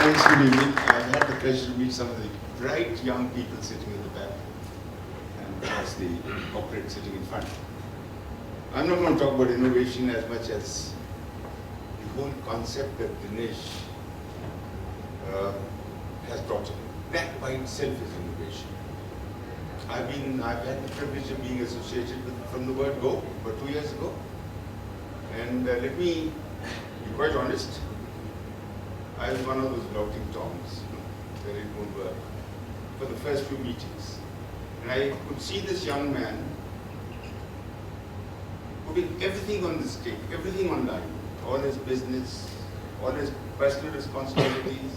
Thanks, good evening. I had the pleasure to meet some of the bright young people sitting at the back and of course the corporate sitting in front. I'm not going to talk about innovation as much as the whole concept that Dinesh has brought in. That by itself is innovation. I've had the privilege of being associated with from the word go about 2 years ago. And let me be quite honest, I was one of those doubting Toms, where it won't work, for the first few meetings. And I could see this young man putting everything on the stake, everything online, all his business, all his personal responsibilities,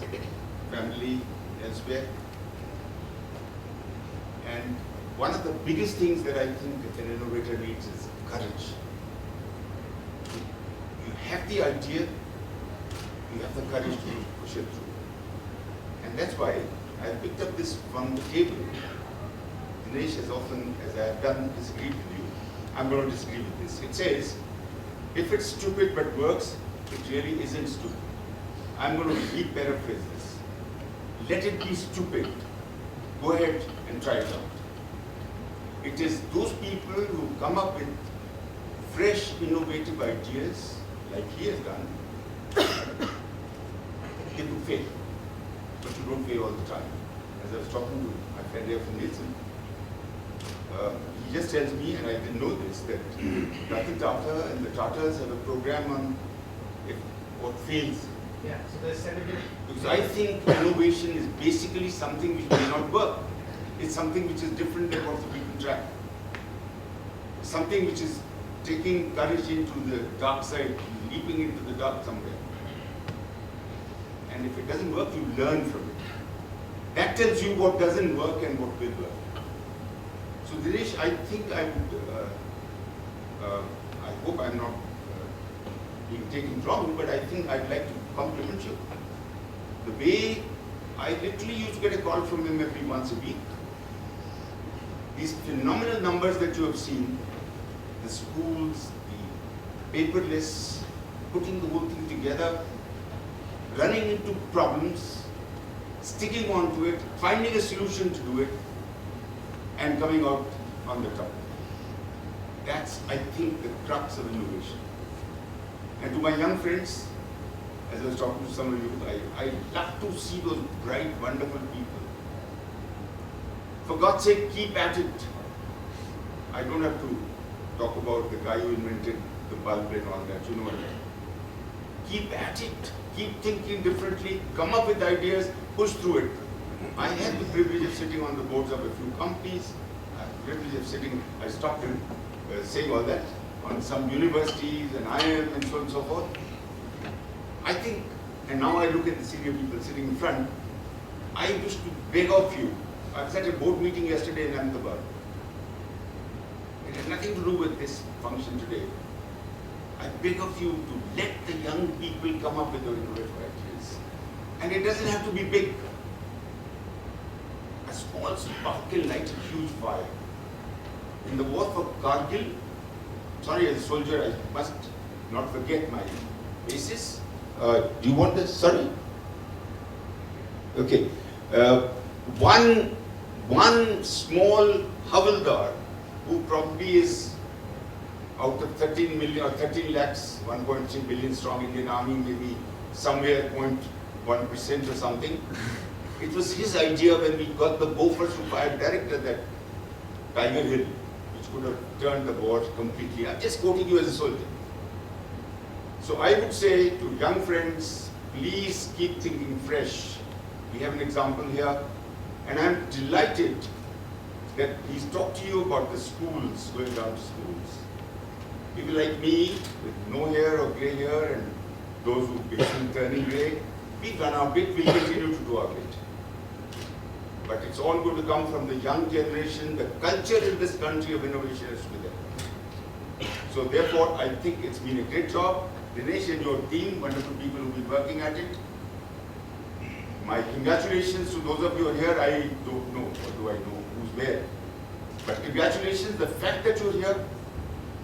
family, elsewhere. And one of the biggest things that I think an innovator needs is courage. You have the idea, you have the courage to push it through. And that's why I picked up this from the table. Dinesh has often, as I have done, disagreed with you. I'm going to disagree with this. It says, if it's stupid but works, it really isn't stupid. I'm going to re-paraphrase this. Let it be stupid. Go ahead and try it out. It is those people who come up with fresh, innovative ideas, like he has done, they could fail, but you don't fail all the time. As I was talking to my friend here from Nielsen, he just tells me, and I didn't know this, that Ratan Tata and the Tatas have a program on if what fails. Yeah, so there's 70. Because I think innovation is basically something which may not work. It's something which is different than what the people track. Something which is taking courage into the dark side, leaping into the dark somewhere. And if it doesn't work, you learn from it. That tells you what doesn't work and what will work. So Dinesh, I think I would, I hope I'm not being taken wrong, but I think I'd like to compliment you. The way I literally used to get a call from him every once a week. These phenomenal numbers that you have seen, the schools, the paperless, putting the whole thing together, running into problems, sticking on to it, finding a solution to do it, and coming out on the top. That's, I think, the crux of innovation. And to my young friends, as I was talking to some of you, I love to see those bright, wonderful people. For God's sake, keep at it. I don't have to talk about the guy who invented the bulb and all that, you know what I mean. Keep at it. Keep thinking differently. Come up with ideas. Push through it. I had the privilege of sitting on the boards of a few companies. I had the privilege of sitting, I stopped in saying all that, on some universities and IIM and so on and so forth. I think, and now I look at the senior people sitting in front, I wish to beg of you. I was at a board meeting yesterday in Ahmedabad. It has nothing to do with this function today. I beg of you to let the young people come up with their innovative ideas. And it doesn't have to be big. A small spark can light a huge fire. In the war for Kargil, sorry, as a soldier, I must not forget my basis. Do you want this? Sorry? Okay. One small Havildar, who probably is out of 13 million or 13 lakhs, 1.3 billion strong Indian army, maybe somewhere 0.1% or something. It was his idea when we got the Bofors who fired direct at that Tiger Hill, which could have turned the war completely. I'm just quoting you as a soldier. So I would say to young friends, please keep thinking fresh. We have an example here, and I'm delighted that he's talked to you about the schools, going down to schools. People like me, with no hair or grey hair, and those who become turning grey, we've done our bit, we'll continue to do our bit. But it's all going to come from the young generation. The culture in this country of innovation is to be there. So therefore, I think it's been a great job. Dinesh and your team, wonderful people who've been working at it. My congratulations to those of you who are here. I don't know, or do I know who's where. But congratulations, the fact that you're here,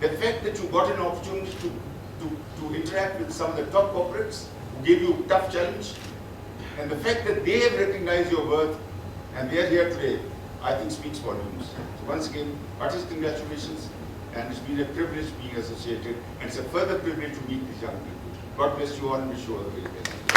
the fact that you got an opportunity to interact with some of the top corporates who gave you a tough challenge, And the fact that they have recognized your worth and they are here today, I think speaks volumes. So once again, heartiest congratulations, and it's been a privilege being associated, and it's a further privilege to meet these young people. God bless you all and wish you all the very best.